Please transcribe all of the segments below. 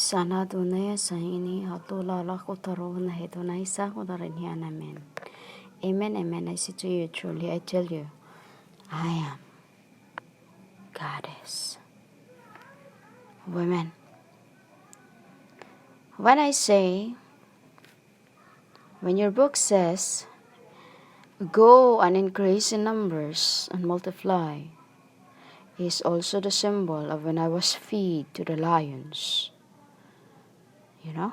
Sana dunaya sa ini hatulala ko taro na heto na isa ko na rin yan. Amen. Amen, amen. I say to you truly, I tell you, I am Goddess. Women. When I say, when your book says, go and increase in numbers and multiply, is also the symbol of when I was fed to the lions. You know?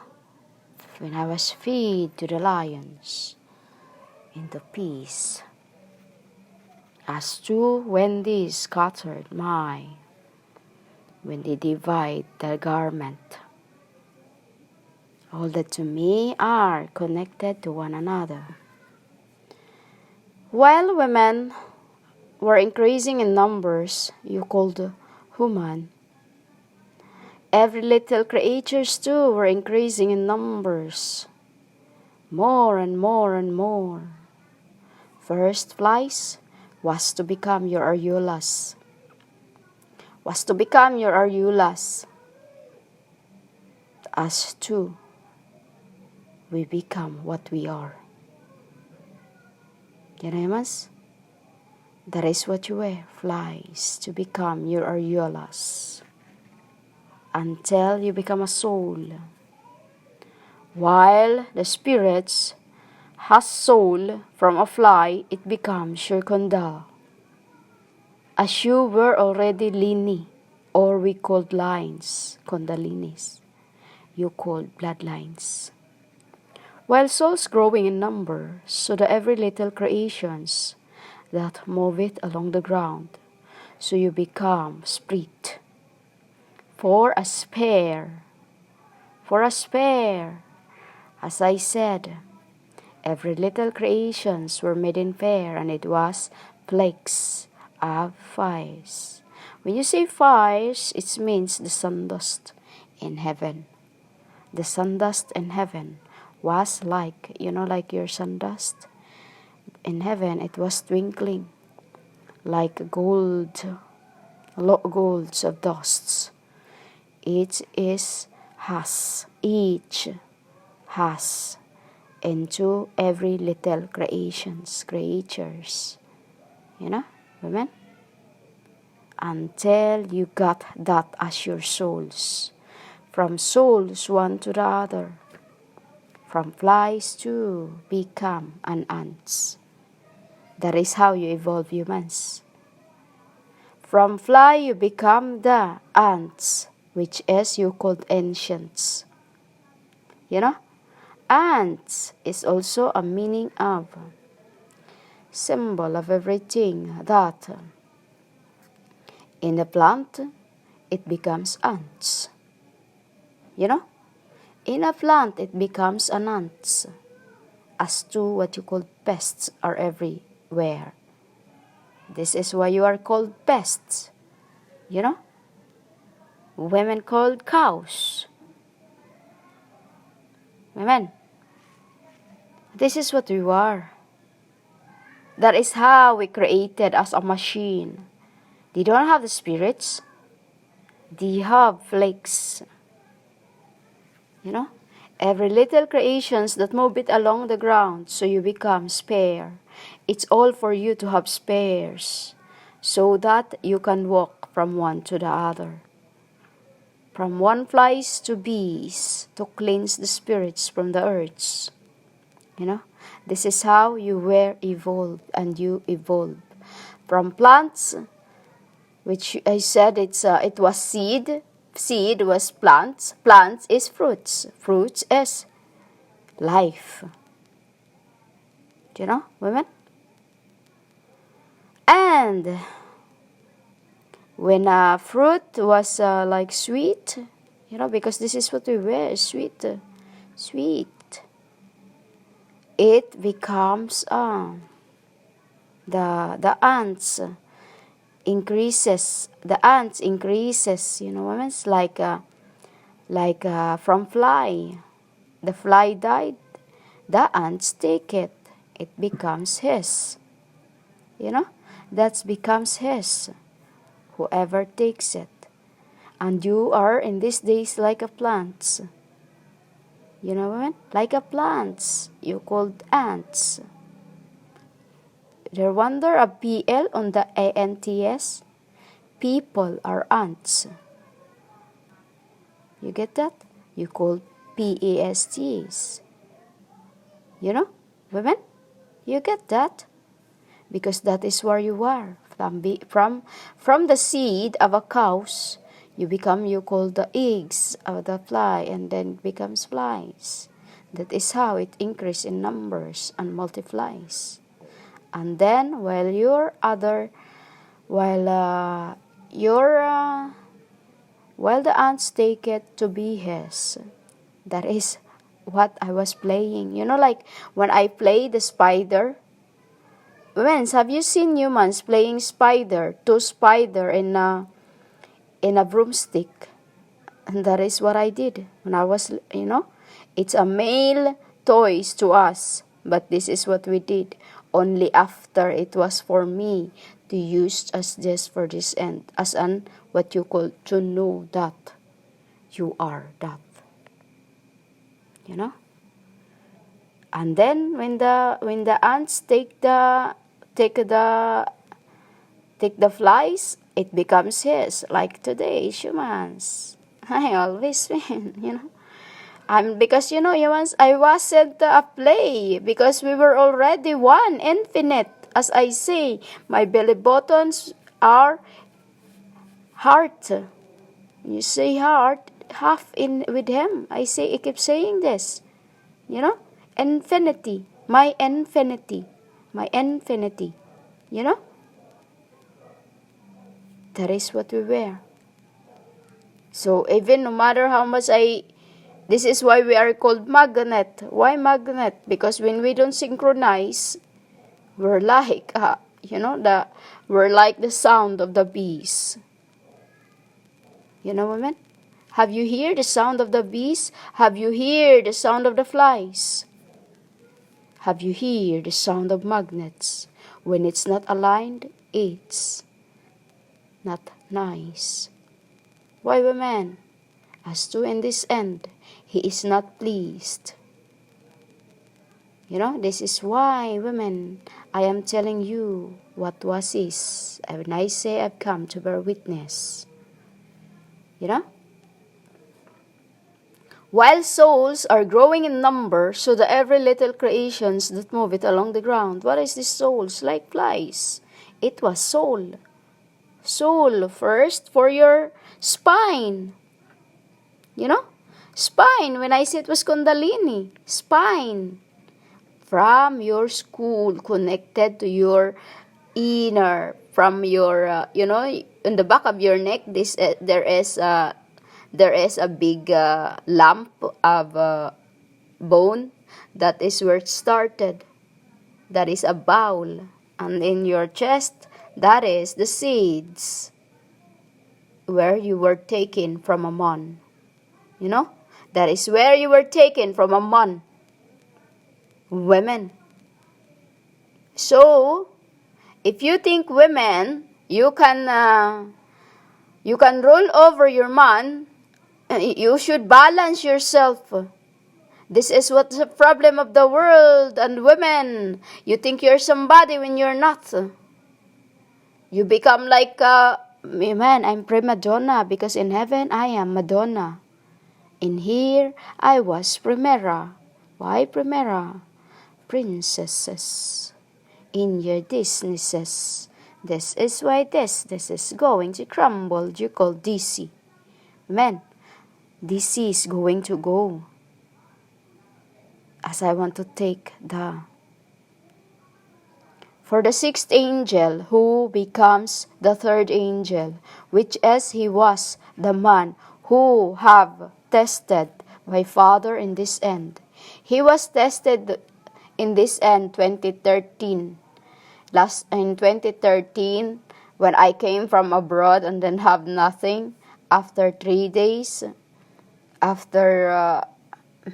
When I was fed to the lions into peace. As to when they scattered when they divide their garment. All that to me are connected to one another. While women were increasing in numbers, you called human. Every little creatures too were increasing in numbers. More and more and more. First flies was to become your areolas. As two, we become what we are. You know, mas? That is what you were, flies, to become your areolas. Until you become a soul. While the spirits has soul from a fly, it becomes your kundal. As you were already lini, or we called lines, kundalinis. You called bloodlines. While souls growing in number, so that every little creations that move it along the ground, so you become spirit. For a spare, as I said, every little creations were made in pair, and it was flakes of fires. When you say fires, it means the sundust in heaven. The sundust in heaven was like, like your sundust. In heaven, it was twinkling like golds of dusts. Each has into every little creatures. Women? Until you got that as your souls. From souls one to the other. From flies to become an ants. That is how you evolve humans. From fly you become the ants, which is you called ancients. Ants is also a meaning of symbol of everything that in the plant it becomes ants. In a plant it becomes an ants. As to what you call pests are everywhere. This is why you are called pests. Women called cows. Women. This is what we are. That is how we created as a machine. They don't have the spirits. They have flakes. Every little creations that move it along the ground, so you become spare. It's all for you to have spares, so that you can walk from one to the other. From one flies to bees, to cleanse the spirits from the earths. This is how you were evolved, and you evolved. From plants, which I said it was seed. Seed was plants. Plants is fruits. Fruits is life. Women? And when a fruit was like sweet, because this is what we were, sweet. It becomes the ants increases. The ants increases. Women's like from fly. The fly died. The ants take it. It becomes his. That becomes his. Whoever takes it. And you are in these days like a plant. You know what I mean? Like a plant. You called ants. There wonder a PL on the ANTS. People are ants. You get that? You call PASTs. You know, women? You get that? Because that is where you are. From the seed of a cows, you call the eggs of the fly, and then it becomes flies. That is how it increases in numbers and multiplies. And then while your while the ants take it to be his. That is what I was playing. You know, like when I play the spider. When have you seen humans playing spider, two spider in a broomstick? And that is what I did when I was, it's a male toys to us, but this is what we did. Only after it was for me to use as this for this end, as an what you call to know that you are that, And then when the ants take the flies, it becomes his. Like today, humans. I always win, because humans, I wasn't a play because we were already one infinite. As I say, my belly buttons are heart. You say heart, half in with him. I keep saying this, infinity, my infinity, That is what we wear. So even no matter how much this is why we are called magnet. Why magnet? Because when we don't synchronize, we're like, we're like the sound of the bees. You know what I mean? Have you heard the sound of the bees? Have you heard the sound of the flies? Have you heard the sound of magnets? When it's not aligned, it's not nice. Why, women? As to in this end, he is not pleased. This is why, women, I am telling you what was is. When I say I've come to bear witness. While souls are growing in number, so the every little creations that move it along the ground. What is this souls? Like flies. It was soul. Soul first for your spine. Spine. When I say it was Kundalini. Spine. From your school, connected to your inner. From your, in the back of your neck, there is a big lump of bone. That is where it started. That is a bowl. And in your chest, that is the seeds where you were taken from a man. That is where you were taken from a man. Women. So, if you think women, you can roll over your man, you should balance yourself. This is what's the problem of the world and women. You think you're somebody when you're not. You become like, man, I'm prima donna because in heaven I am Madonna. In here I was Primera. Why Primera? Princesses. In your Disneyses. This is why this is going to crumble. You call DC. Man, DC is going to go. As I want to take for the sixth angel who becomes the third angel, which as he was the man who have tested my Father in this end. He was tested in this end 2013. In 2013, when I came from abroad and then have nothing, after 3 days, after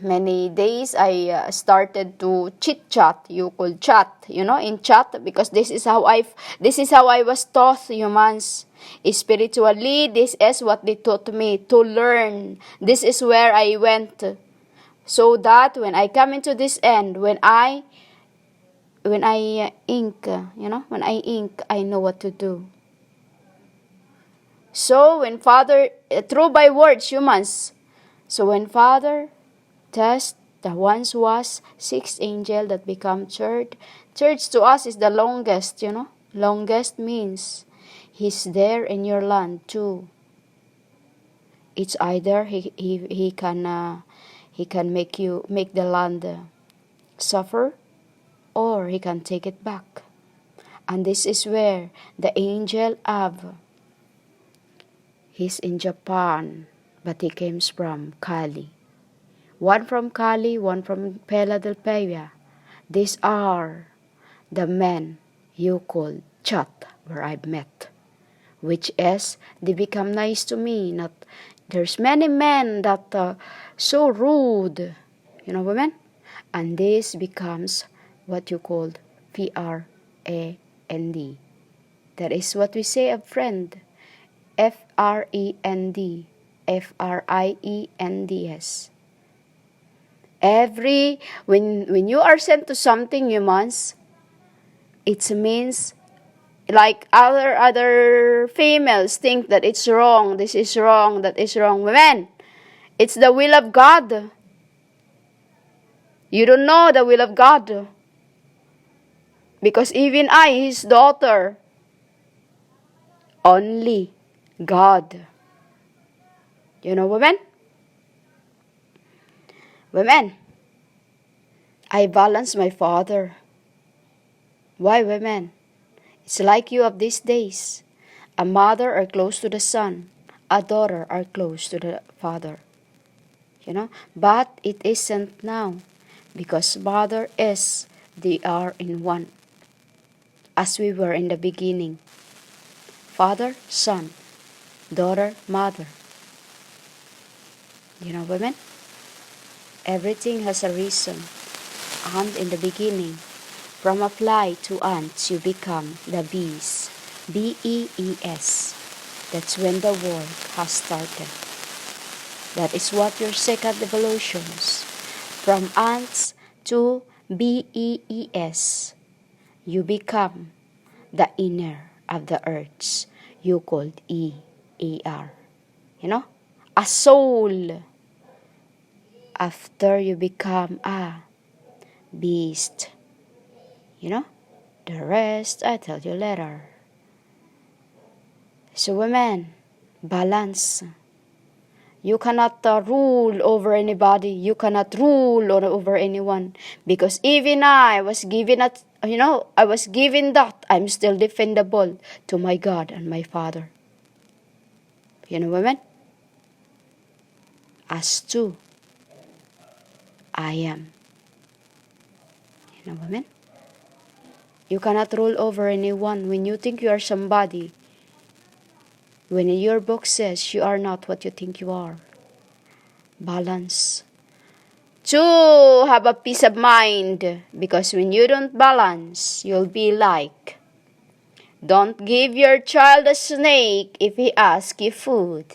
many days I started to chit chat. You could chat, in chat, because this is how I was taught, humans. Spiritually, this is what they taught me to learn. This is where I went, so that when I come into this end, when I ink, I know what to do. So when Father, through by words, humans. So when Father test the once was sixth angel that become third. Third to us is the longest, Longest means he's there in your land too. It's either he can make the land suffer, or he can take it back. And this is where the angel Av, he's in Japan, but he comes from Kali. One from Kali, one from Philadelphia. These are the men you call Chat, where I've met, which is they become nice to me. Not there's many men that so rude, women, and this becomes what you call friend. That is what we say of friend. friend, friends. When you are sent to something, humans, it means, like other females think that it's wrong, this is wrong, that is wrong. Women, it's the will of God. You don't know the will of God, because even I, his daughter, only God. Women, I balance my father. Why, women? It's like you of these days. A mother are close to the son. A daughter are close to the father. But it isn't now. Because mother is, they are in one. As we were in the beginning. Father, son. Daughter, mother. Women? Everything has a reason. And in the beginning, from a fly to ants, you become the bees. BEES. That's when the world has started. That is what your second evolutions. From ants to BEES, you become the inner of the earths. You called EAR. A soul. After you become a beast. The rest I tell you later. So women, balance. You cannot rule over anybody. You cannot rule over anyone. Because even I was given that. I'm still defendable to my God and my Father. Women? As two, I am. Women? You cannot rule over anyone when you think you are somebody. When your book says you are not what you think you are. Balance. To have a peace of mind. Because when you don't balance, you'll be like, don't give your child a snake if he asks you food.